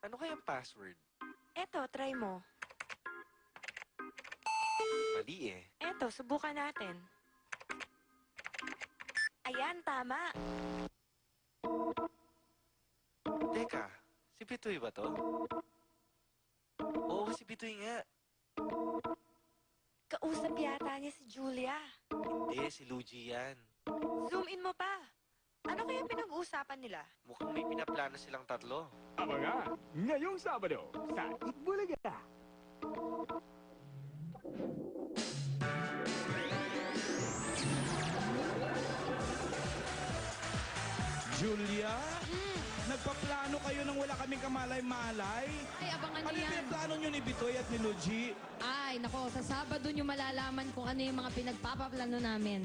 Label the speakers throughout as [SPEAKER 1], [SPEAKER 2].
[SPEAKER 1] Ano kayang password?
[SPEAKER 2] Eto, try mo.
[SPEAKER 1] Mali eh.
[SPEAKER 2] Eto, subukan natin. Ayan, tama.
[SPEAKER 1] Teka, si Bitoy ba to? Oo, si Bitoy nga.
[SPEAKER 2] Kausap yata niya si Julia.
[SPEAKER 1] Hindi, si Luigi yan.
[SPEAKER 2] Zoom in mo pa. Ano kaya pinag-uusapan nila?
[SPEAKER 1] Mukhang may pinaplano silang tatlo.
[SPEAKER 3] Abangan ngayong Sabado sa Itbulaga.
[SPEAKER 4] Julia? Nagpaplano kayo nang wala kaming kamalay-malay?
[SPEAKER 5] Ay, abangan
[SPEAKER 4] Ano
[SPEAKER 5] niyo
[SPEAKER 4] yung
[SPEAKER 5] yan.
[SPEAKER 4] plano nyo ni Bitoy at ni Luigi?
[SPEAKER 5] Ay, nako, sa Sabado nyo malalaman kung ano yung mga pinagpapaplano namin.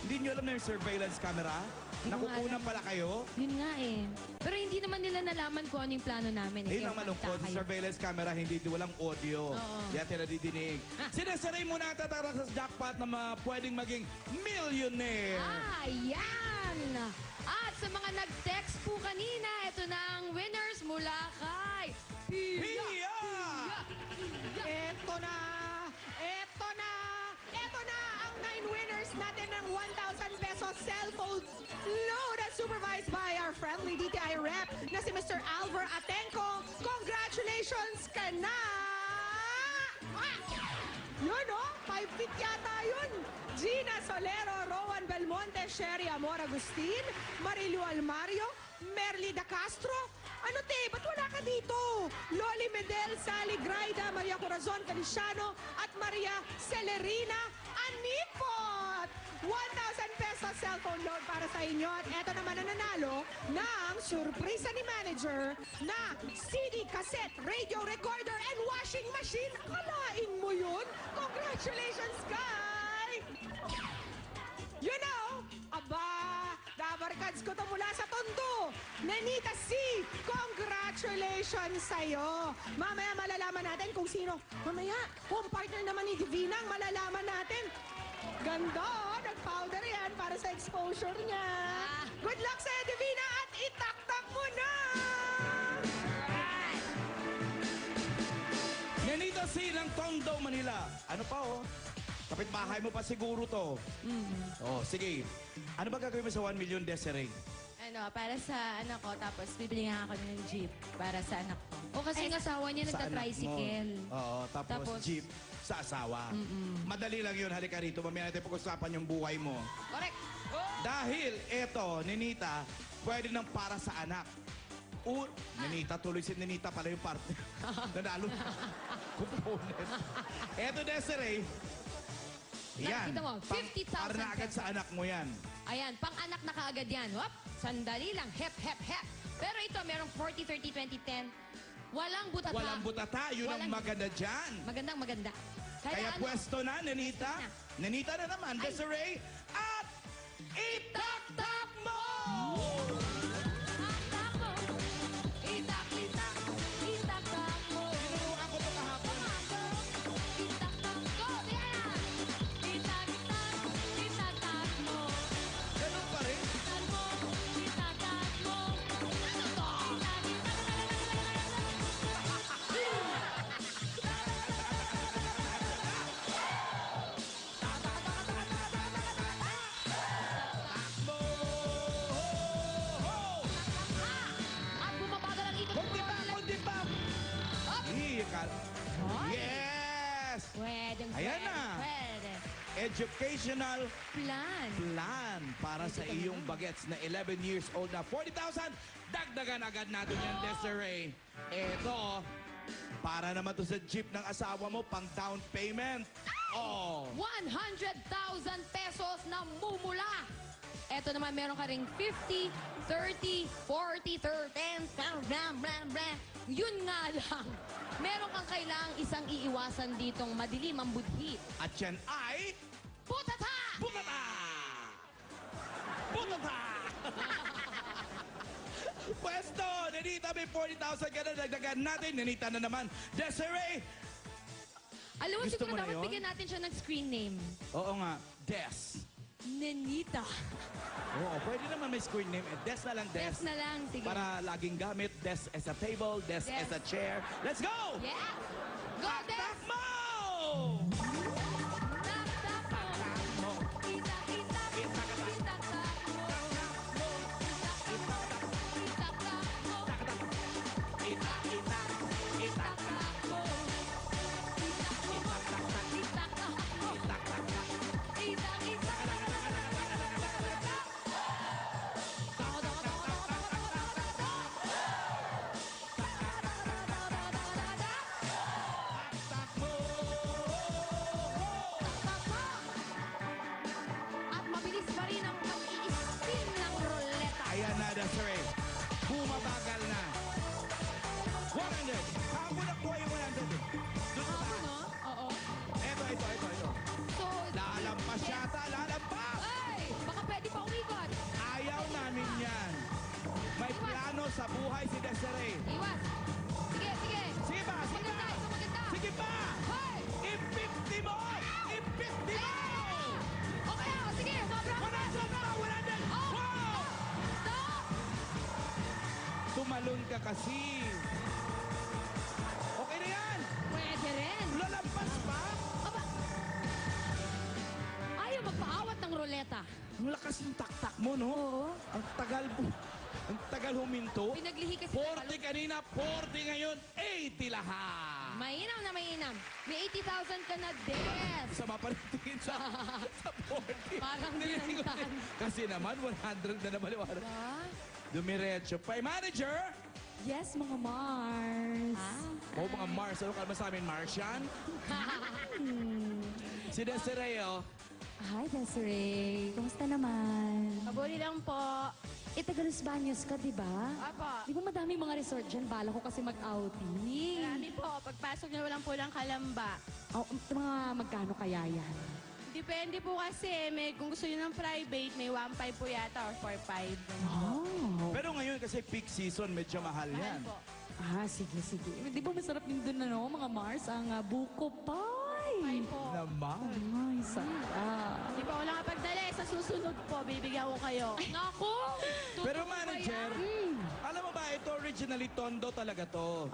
[SPEAKER 4] Hindi nyo alam na yung surveillance camera?
[SPEAKER 5] Hindi ko
[SPEAKER 4] Nakukunan
[SPEAKER 5] alam.
[SPEAKER 4] pala kayo?
[SPEAKER 5] Yun nga eh. Pero hindi naman nila nalaman kung ano yung plano namin.
[SPEAKER 4] Ayun
[SPEAKER 5] Kaya
[SPEAKER 4] ang malungkot,
[SPEAKER 5] magtaka
[SPEAKER 4] sa
[SPEAKER 5] kayo.
[SPEAKER 4] surveillance camera, hindi walang audio.
[SPEAKER 5] Oo.
[SPEAKER 4] Kaya tinadidinig. Sinasaray mo na ang tatara sa jackpot na pwedeng maging millionaire.
[SPEAKER 5] Ayan! At sa mga nag-text po kanina, ito na ang winners mula kay
[SPEAKER 4] Hiya!
[SPEAKER 6] Eto na! Eto na! Eto na ang 9 winners natin ng 1,000 pesos cellphone load as supervised by our friendly DTI rep na si Mr. Alvar Atenco. Congratulations ka na! Yun oh, 5 feet yata yun. Gina Solero, Rowan Belmonte, Sherry Amor Agustin, Marilu Almario, Merly Da Castro. Ano te, ba't wala ka dito? Loli Medel, Sally Graida, Maria Corazon Feliciano, at Maria Celerina Anipot! 1,000 pesos cellphone load para sa inyo. At eto naman ang nanalo ng surpresa ni manager na CD, cassette, radio recorder, and washing machine. Akalain mo yun? Congratulations, Sky! You know, aba, nabarkads ko to mula sa Tondo. Nanita C, congratulations sa'yo. Mamaya malalaman natin kung sino. Mamaya, home partner naman ni Divina ang malalaman natin. Ganda, oh, nag-powder yan para sa exposure niya. Good luck sa'yo, Divina, at itaktak mo na!
[SPEAKER 4] Nenita C ng Tondo, Manila. Ano pa oh? Kapitbahay mo pa siguro to. Oh, sige. Ano ba gagawin mo sa 1 million, Desiree?
[SPEAKER 7] Ano, para sa anak ko, tapos bibili nga ako ng jeep para sa anak ko.
[SPEAKER 5] O kasi yung asawa niya
[SPEAKER 4] Sa anak mo.
[SPEAKER 5] nagta-tricycle.
[SPEAKER 4] Oo, tapos jeep sa asawa. Madali lang yun. Halika rito. Mamaya natin pag-usapan yung buhay mo.
[SPEAKER 5] Correct.
[SPEAKER 4] Dahil eto, Ninita, pwede nang para sa anak. Ninita, tuloy si Ninita pala yung partner. Nanalo. Component. Eto, Desiree. Yan.
[SPEAKER 5] Nakita mo, 50,000
[SPEAKER 4] Para na agad sa anak mo yan.
[SPEAKER 5] Ayan, pang-anak na kaagad yan. Wap, sandali lang. Hep, hep, hep. Pero ito, merong 40, 30, 20, 10. Walang butata.
[SPEAKER 4] Walang butata. Yun ang
[SPEAKER 5] Walang-
[SPEAKER 4] maganda dyan.
[SPEAKER 5] Magandang maganda.
[SPEAKER 4] Kaya
[SPEAKER 5] ano,
[SPEAKER 4] pwesto na, Nenita. Nenita na naman, Desiree. At itaktak mo!
[SPEAKER 5] Itak mo. Itak, itak. Itak mo.
[SPEAKER 4] Tinurukan ko ito kahapon.
[SPEAKER 5] Itak ko. Yan. Itak, itak. Itak mo.
[SPEAKER 4] Ganun pa rin.
[SPEAKER 5] Itak mo. Itak mo. Ano to? Itak,
[SPEAKER 4] Mo! Ho!
[SPEAKER 5] At bumabagal ang ikot.
[SPEAKER 4] Kundi pa, kundi pa! Ikat. Yes!
[SPEAKER 5] Pwedeng,
[SPEAKER 4] Ayan na.
[SPEAKER 5] Pwede.
[SPEAKER 4] Educational
[SPEAKER 5] Plan.
[SPEAKER 4] plan para sa iyong bagets na 11 years old na 40,000. Dagdagan agad natin yan, Desiree. Ito, para naman to sa jeep ng asawa mo, pang down payment. Oh,
[SPEAKER 5] 100,000 pesos na mumula. Eto naman, meron ka ring 50, 30, 40, 30, blah, blah, blah. Yun nga lang. Meron kang kailangang isang iiwasan ditong madilim ang budhi.
[SPEAKER 4] at yan ay...
[SPEAKER 5] Putata!
[SPEAKER 4] Butata! Butata! Pwesto! Nanita, may 40,000 ka na. Dagdagan natin. Nanita na naman. Desiree!
[SPEAKER 5] Alam mo,
[SPEAKER 4] Gusto
[SPEAKER 5] siguro
[SPEAKER 4] mo na
[SPEAKER 5] dapat
[SPEAKER 4] yun?
[SPEAKER 5] bigyan natin siya ng screen name.
[SPEAKER 4] Oo nga. Des.
[SPEAKER 5] Nenita.
[SPEAKER 4] Oo, pwede naman may screen name. Des na lang, Des.
[SPEAKER 5] Des na lang, sige.
[SPEAKER 4] Para laging gamit. Des as a table, Des
[SPEAKER 5] Des.
[SPEAKER 4] as a chair. Let's go!
[SPEAKER 5] Yeah! Go, Des!
[SPEAKER 4] Takbo!
[SPEAKER 5] Tap, tap mo. Itak, itak. Itak, tak mo. Itak, itak. Itak, tak mo. Itak, itak. Itak, tak mo. Itak mo. Itak, tak mo. Itak, itak. Tako, tako, tako, tako, tako, tako, tako, tako. At mabilis pa rin ang pag-i-spin ng ruleta.
[SPEAKER 4] Ayan na, Desiree. Bumabagal na. 100. Ako na kuha yung 100. Doon sa
[SPEAKER 5] Ako,
[SPEAKER 4] taas.
[SPEAKER 5] no? Oo.
[SPEAKER 4] Ito.
[SPEAKER 5] So,
[SPEAKER 4] Lalampas yata, lalampas!
[SPEAKER 5] ay! Baka pwede pa umikot.
[SPEAKER 4] Ayaw namin yan. May plano sa buhay si Desiree.
[SPEAKER 5] Iwas. Sige, sige.
[SPEAKER 4] Sige ba? Sige
[SPEAKER 5] Maganda,
[SPEAKER 4] ba?
[SPEAKER 5] ito maganda.
[SPEAKER 4] Sige pa!
[SPEAKER 5] Hoy!
[SPEAKER 4] I-50 mo! I-50 mo!
[SPEAKER 5] Okay, sige. Sobrang.
[SPEAKER 4] 100!
[SPEAKER 5] Oh!
[SPEAKER 4] Wow!
[SPEAKER 5] Stop!
[SPEAKER 4] Tumalon ka kasi. Okay na yan!
[SPEAKER 5] Pwede rin.
[SPEAKER 4] Lalampas pa?
[SPEAKER 5] Aba. Ayaw magpaawat ng ruleta.
[SPEAKER 4] Ang lakas ng taktak mo, no?
[SPEAKER 5] Oo.
[SPEAKER 4] Ang tagal huminto.
[SPEAKER 5] Pinaglihi kasi.
[SPEAKER 4] 40 kanina, 40 ngayon, 80 lahat.
[SPEAKER 5] Mainam na mainam. May 80,000 ka na, Des.
[SPEAKER 4] Sama pa rin tingin sa 40.
[SPEAKER 5] Parang
[SPEAKER 4] Nililingon
[SPEAKER 5] binantahan.
[SPEAKER 4] din. Kasi naman, 100 na nabaliwaran.
[SPEAKER 5] Ba?
[SPEAKER 4] Dumiretso pa. Manager!
[SPEAKER 7] Yes, mga Mars.
[SPEAKER 4] O mga Mars, ano ka ba sa amin, Martian? Si Desiree, oh.
[SPEAKER 7] Hi, Desiree. Kumusta naman?
[SPEAKER 2] Mabuti lang po.
[SPEAKER 7] Tagalus Baños ka, di ba?
[SPEAKER 2] Apo.
[SPEAKER 7] Di ba madaming mga resort dyan? Bala ko kasi mag-outing.
[SPEAKER 2] Marami po. Pagpasok niyo walang pulang kalamba.
[SPEAKER 7] Oh, mga magkano kaya yan?
[SPEAKER 2] Depende po kasi. Kung gusto niyo ng private, may 1.5 po yata or 4.5.
[SPEAKER 7] Oh.
[SPEAKER 4] Pero ngayon kasi peak season, medyo mahal yan.
[SPEAKER 2] Mahal po.
[SPEAKER 7] Sige. Di ba masarap din dun, ano, mga Mars? Ang buko pie.
[SPEAKER 2] Ay po.
[SPEAKER 4] Naman.
[SPEAKER 7] Ay, sarap.
[SPEAKER 2] Hindi po ako nakapagdala. Sa susunod po, bibigyan ko kayo.
[SPEAKER 5] Naku!
[SPEAKER 4] Pero manager, alam mo ba, ito originally Tondo talaga to.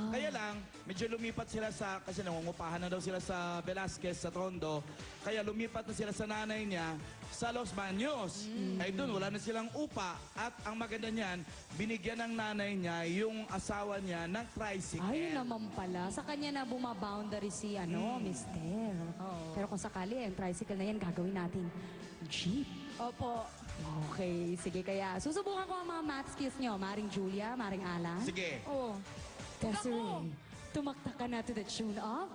[SPEAKER 4] Kaya lang, medyo lumipat sila sa, kasi nangungupahan na daw sila sa Velasquez, sa Tondo. Kaya lumipat na sila sa nanay niya sa Los Baños. Ay doon, wala na silang upa. At ang maganda niyan, binigyan ng nanay niya yung asawa niya ng tricycle.
[SPEAKER 7] Ay, naman pala. Sa kanya na bumaboundary si, mister. Pero kung sakali, ang tricycle na yan, gagawin natin jeep.
[SPEAKER 2] Opo.
[SPEAKER 7] Okay, sige. Kaya susubukan ko ang mga math skills nyo. Maring Julia, Maring Alan.
[SPEAKER 4] Sige.
[SPEAKER 5] Oh.
[SPEAKER 7] Desiree, tumakta ka na to the tune of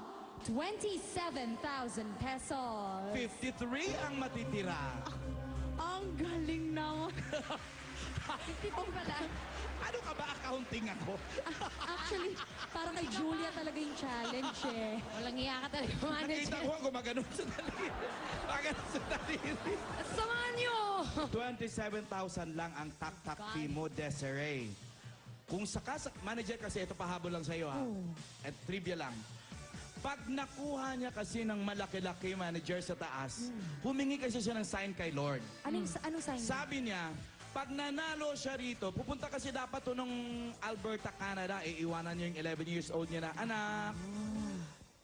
[SPEAKER 7] 27,000 pesos.
[SPEAKER 4] 53 ang matitira.
[SPEAKER 7] Ang galing naman.
[SPEAKER 5] 52 pala.
[SPEAKER 4] Ano ka ba, accounting ako?
[SPEAKER 7] Actually, parang kay Julia talaga yung challenge eh.
[SPEAKER 5] Walang iya ka talaga,
[SPEAKER 4] Nakita
[SPEAKER 5] manager.
[SPEAKER 4] ko ang gumaganon sa daliri. Gumaganon sa daliri.
[SPEAKER 5] Samahan niyo!
[SPEAKER 4] 27,000 lang ang tak-tak fee mo, Desiree. Kung manager kasi ito pahabol lang sa iyo ha. At trivia lang. Pag nakuha niya kasi ng malaki-laki manager sa taas, humingi kasi siya ng sign kay Lord.
[SPEAKER 7] Anong sign?
[SPEAKER 4] Sabi niya, pag nanalo siya rito, pupunta kasi dapat to nung Alberta, Canada, iiwanan niya yung 11 years old niya na anak.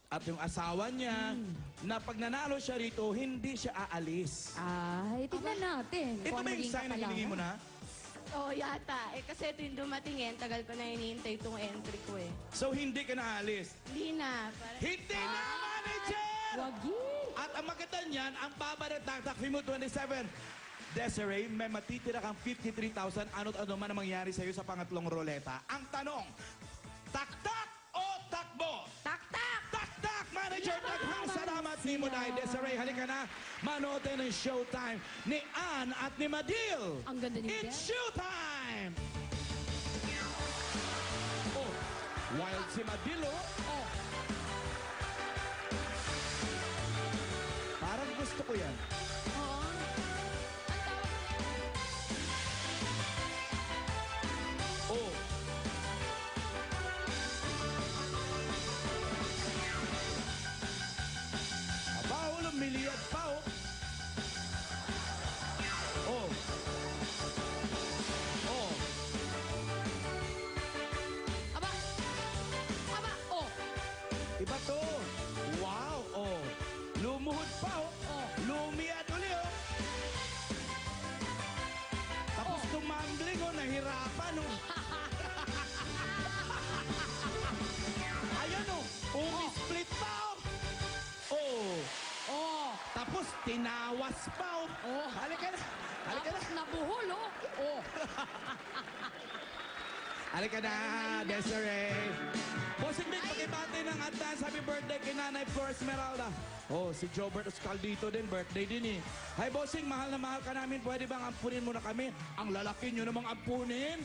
[SPEAKER 4] At yung asawa niya, na pag nanalo siya rito, hindi siya aalis.
[SPEAKER 7] Ay, tignan natin.
[SPEAKER 4] Ito
[SPEAKER 7] kung
[SPEAKER 4] ba yung
[SPEAKER 7] magiging
[SPEAKER 4] sign na
[SPEAKER 7] kapalaran.
[SPEAKER 4] hiningi mo na?
[SPEAKER 2] Oo, yata. Kasi ito yung dumating tagal ko na hinihintay itong entry ko eh.
[SPEAKER 4] So hindi ka na aalis.
[SPEAKER 2] Hindi na. Parang,
[SPEAKER 4] Hindi na, manager!
[SPEAKER 7] Wagi.
[SPEAKER 4] At ang maganda niyan, ang baba ng taktak fee mo, 27. Desiree, may matitira kang 53,000 ano't ano man ang mangyari sa'yo sa pangatlong roleta. Ang tanong, taktak o takbo?
[SPEAKER 5] Tak-tak!
[SPEAKER 4] Taktak, manager! Daghang salamat ni mo na. Desiree, halika na. Manood tayo ng showtime ni Ann at ni Madil.
[SPEAKER 5] Ang ganda ni
[SPEAKER 4] It's showtime! Oh, wild si Madil, oh. Parang gusto ko yan.
[SPEAKER 5] Oo. Ang tawag
[SPEAKER 4] Oh. Paulo, miliad pa, oh. paano? Ayan o, umi-split pa o. Oh.
[SPEAKER 5] Oh,
[SPEAKER 4] Tapos tinawas pa o.
[SPEAKER 5] Oh.
[SPEAKER 4] Halika na. Halika na.
[SPEAKER 5] tapos nabuhol, oh. Oh.
[SPEAKER 4] Halika na, Desiree. Bossing Vic, pakibati ng advance happy birthday kay Nanay Flor Esmeralda. Oh, si Jobert Escaldito din, birthday din eh. Hi, Bossing, mahal na mahal ka namin. Pwede bang ampunin mo na kami? Ang lalaki nyo namang ampunin.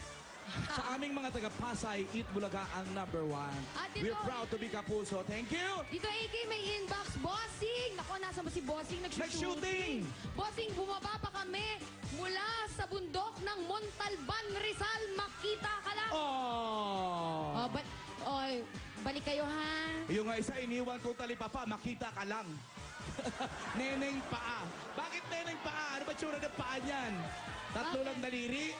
[SPEAKER 4] Sa aming mga taga-Pasay, Eat Bulaga ang #1.
[SPEAKER 5] At ito-
[SPEAKER 4] We're proud to be Kapuso. Thank you.
[SPEAKER 5] Dito, AK, may inbox. Bossing! Nako, nasa ba si Bossing?
[SPEAKER 4] Nag-shooting!
[SPEAKER 5] Bossing, bumaba pa kami mula sa bundok ng Montalban, Rizal. Makita ka lang.
[SPEAKER 4] Oh!
[SPEAKER 5] Balik kayo, ha?
[SPEAKER 4] Yung nga isa, iniwan ko talipapa, makita ka lang. Neneng paa. Bakit neneng paa? Ano ba tsura ng paa niyan? Tatlo lang daliri?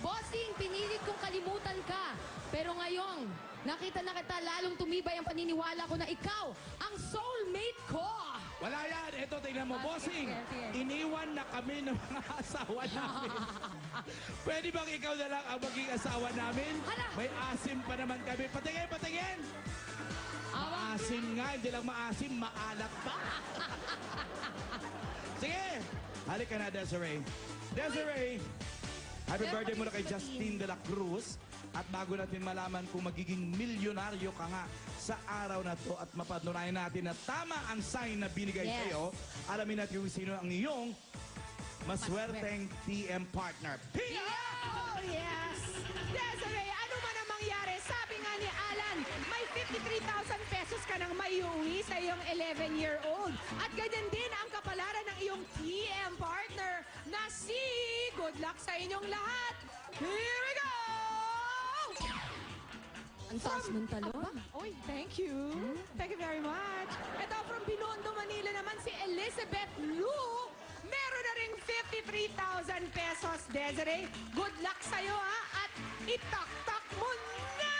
[SPEAKER 5] Bossing, pinilit kong kalimutan ka. Pero ngayon, nakita na kita, lalong tumibay ang paniniwala ko na ikaw ang soulmate ko.
[SPEAKER 4] Wala yan. Ito, tingnan mo.
[SPEAKER 5] Ah,
[SPEAKER 4] Bossing,
[SPEAKER 5] sige, sige.
[SPEAKER 4] iniwan na kami ng mga asawa namin. Pwede bang ikaw na lang ang maging asawa namin?
[SPEAKER 5] Hala!
[SPEAKER 4] May asim pa naman kami. Patingin, patingin!
[SPEAKER 5] Awang
[SPEAKER 4] Maasim nga, hindi lang maasim, maalat pa. Sige, halika na, Desiree. Desiree, happy
[SPEAKER 5] Meron
[SPEAKER 4] birthday
[SPEAKER 5] pa
[SPEAKER 4] muna
[SPEAKER 5] din
[SPEAKER 4] kay
[SPEAKER 5] si
[SPEAKER 4] Justin de la Cruz. At bago natin malaman kung magiging milyonaryo ka nga sa araw na to at mapatunayan natin na tama ang sign na binigay
[SPEAKER 5] Yes.
[SPEAKER 4] sa'yo, alamin natin kung sino ang iyong maswerteng TM partner. Pia!
[SPEAKER 6] Oh, yes! Desiree, ano man ang mangyari, sabi nga ni Alan, may 53,000 pesos ka nang maiuwi sa iyong 11-year-old. At ganyan din ang kapalaran ng iyong TM partner na si... Good luck sa inyong lahat! Here we go!
[SPEAKER 5] ang taas ng talon.
[SPEAKER 6] Oy, thank you. Thank you very much. Ito from Binondo, Manila naman si Elizabeth Lu. Meron na ring 53,000 pesos, Desiree. Good luck sa'yo, ha? At itak-tak mo na!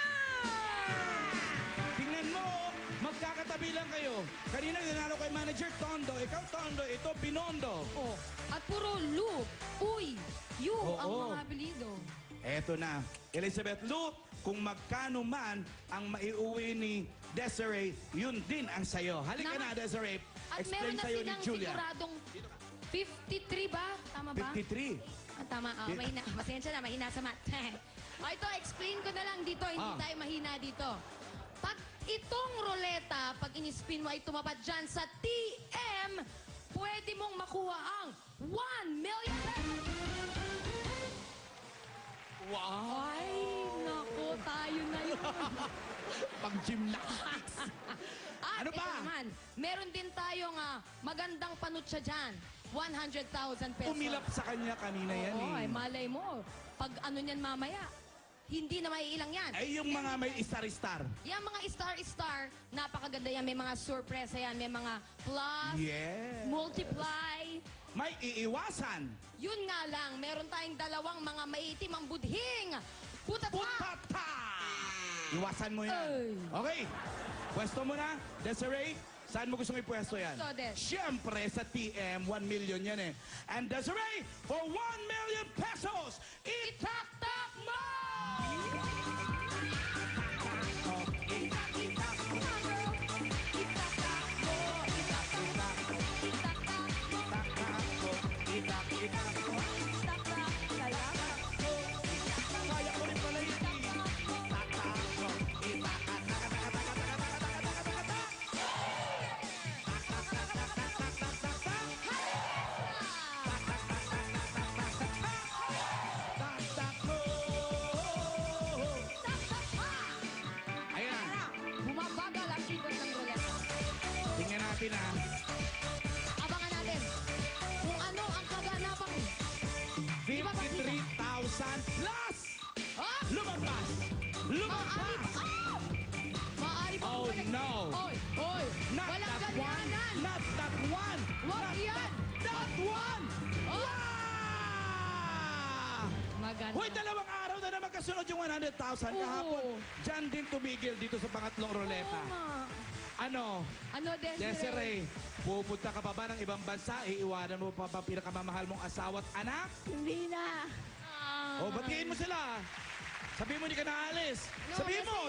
[SPEAKER 4] Tingnan mo, magkakatabi lang kayo. Kanina nanalo kay Manager Tondo. Ikaw Tondo, ito Binondo.
[SPEAKER 5] Oh. At puro Lu, Uy, Yu ang
[SPEAKER 4] Oo.
[SPEAKER 5] mga apelido.
[SPEAKER 4] Eto na, Elizabeth Lu, kung magkano man ang maiuwi ni Desiree, yun din ang sayo. Halika na, Desiree.
[SPEAKER 5] At
[SPEAKER 4] Explain
[SPEAKER 5] meron na
[SPEAKER 4] sa'yo ni
[SPEAKER 5] silang
[SPEAKER 4] Julia.
[SPEAKER 5] siguradong 53 ba? Tama ba?
[SPEAKER 4] 53.
[SPEAKER 5] Ah, tama. Pasensya na, mahina sa math. Ito, explain ko na lang dito. Hindi tayo mahina dito. Pag itong roleta, pag inispin mo ay tumapad dyan sa TM, pwede mong makuha ang 1 million pesos!
[SPEAKER 4] Wow!
[SPEAKER 5] Ay, naku, tayo na yun.
[SPEAKER 4] Pang gymnastics.
[SPEAKER 5] At
[SPEAKER 4] Ano
[SPEAKER 5] ito
[SPEAKER 4] pa?
[SPEAKER 5] naman, meron din tayong magandang panutsa dyan. 100,000 pesos.
[SPEAKER 4] Umilap sa kanya kanina yan
[SPEAKER 5] Oo,
[SPEAKER 4] eh.
[SPEAKER 5] ay malay mo. Pag ano niyan mamaya, hindi na maiilang yan.
[SPEAKER 4] Ay, yung mga may star-star.
[SPEAKER 5] Yung mga star-star, napakaganda yan. May mga surpresa yan. May mga plus,
[SPEAKER 4] Yeah.
[SPEAKER 5] multiply.
[SPEAKER 4] May iiwasan.
[SPEAKER 5] Yun nga lang, meron tayong dalawang mga maitim ang budhing. Putata!
[SPEAKER 4] Putata! Iwasan mo yan.
[SPEAKER 5] Ay.
[SPEAKER 4] Okay. Pwesto mo na, Desiree. Saan mo gusto may pwesto yan?
[SPEAKER 5] Ito, Des.
[SPEAKER 4] Siyempre sa TM, 1 million yan eh. And Desiree, for 1 million pesos, itak-tak mo! Kaya ko rin pala yun eh. Ayan na.
[SPEAKER 5] Bumabagal ang ikot ng ruleta.
[SPEAKER 4] Tingnan natin ah.
[SPEAKER 5] Abangan natin kung ano ang kaganapan.
[SPEAKER 4] 53,000 plus!
[SPEAKER 5] Ah!
[SPEAKER 4] Lumabas!
[SPEAKER 5] Maaari
[SPEAKER 4] Lumabas!
[SPEAKER 5] pa. Maaari pa.
[SPEAKER 4] Oh, no.
[SPEAKER 5] Oy, oy.
[SPEAKER 4] Not
[SPEAKER 5] Walang
[SPEAKER 4] that one!
[SPEAKER 5] ganyanan.
[SPEAKER 4] Not that one!
[SPEAKER 5] Wag
[SPEAKER 4] Not
[SPEAKER 5] yan.
[SPEAKER 4] that one!
[SPEAKER 5] Oh.
[SPEAKER 4] Wow!
[SPEAKER 5] Maganda.
[SPEAKER 4] Hoy, dalawang araw na naman kasunod yung 100,000 kahapon. Diyan din tumigil dito sa pangatlong roleta.
[SPEAKER 5] Oo nga.
[SPEAKER 4] Ano?
[SPEAKER 5] Ano, Desiree?
[SPEAKER 4] Desiree, pupunta ka pa ba ng ibang bansa? Iiwanan mo pa ba pinakamamahal mong asawa at anak?
[SPEAKER 2] Hindi na.
[SPEAKER 4] O, batiin mo sila. Sabi mo, hindi ka naalis.
[SPEAKER 5] No,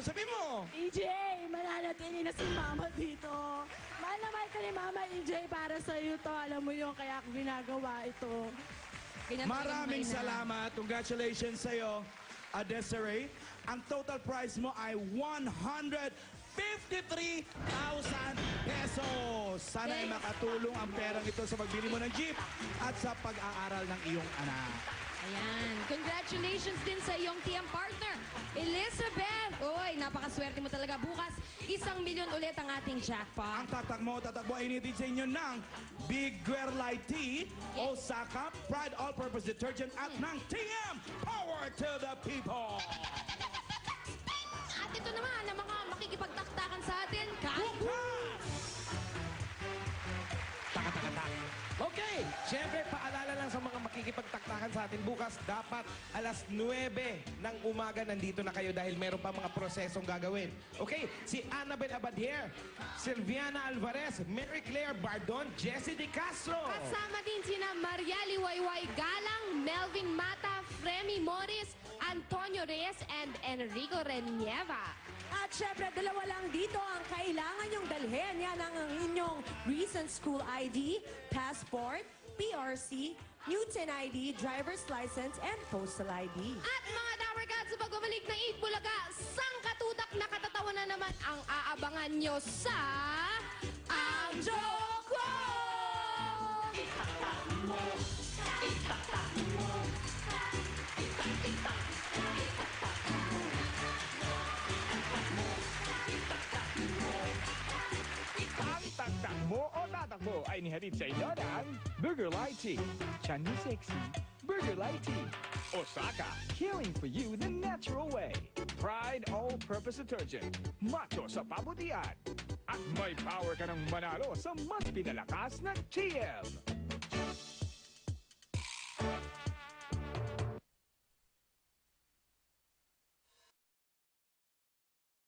[SPEAKER 4] Sabi mo.
[SPEAKER 2] EJ, mananatili na si Mama dito. Mahal na mahal ka ni Mama, EJ, para sa iyo to. Alam mo yun, kaya ako ginagawa ito.
[SPEAKER 5] Ganyan
[SPEAKER 4] Maraming
[SPEAKER 5] talaga, Mayna.
[SPEAKER 4] salamat. Congratulations sa'yo, Desiree. Ang total prize mo ay 153,000 pesos. Sana ay makatulong ang perang ito sa pagbili mo ng jeep at sa pag-aaral ng iyong anak.
[SPEAKER 5] Ayan. Congratulations din sa iyong team partner, Elizabeth. Uy, napakaswerte mo talaga. Bukas, 1 milyon ulit ang ating jackpot.
[SPEAKER 4] Ang tatakbo ay initid sa inyo ng Big Guerlain Tea, Osaka, Pride All-Purpose Detergent at ng TM Power to the People.
[SPEAKER 5] At ito naman, ang mga makikipagtaktakan sa atin,
[SPEAKER 4] Bukas!
[SPEAKER 8] Okay, syempre paalala lang sa mga makikipagtaktakan sa atin bukas, dapat alas 9 ng umaga nandito na kayo dahil meron pa mga prosesong gagawin. Okay, si Annabel Abadier, Silviana Alvarez, Mary Claire Bardon, Jessie De Castro.
[SPEAKER 5] kasama din sina Mariali Wayway Galang, Melvin Mata, Fremi Morris, Antonio Reyes, and Enrico Renieva.
[SPEAKER 7] At syempre, dalawa lang dito ang kailangan nyong dalhin. Yan ang inyong recent school ID, passport, PRC, Newton ID, driver's license, and postal ID.
[SPEAKER 5] At mga Tower Cats, sa pagbabalik ng Eat Bulaga, sangkatutak na katatawa na naman ang aabangan nyo sa Ang Joko!
[SPEAKER 3] Ang taktak mo o tatakbo ay nihatid sa inyo ng Burger Light Tea. Chan ni Sexy, Burger Light Tea. Osaka, caring for you the natural way. Pride All-Purpose Detergent. Macho sa pabutian. At may power ka ng manalo sa mas pinalakas na TM.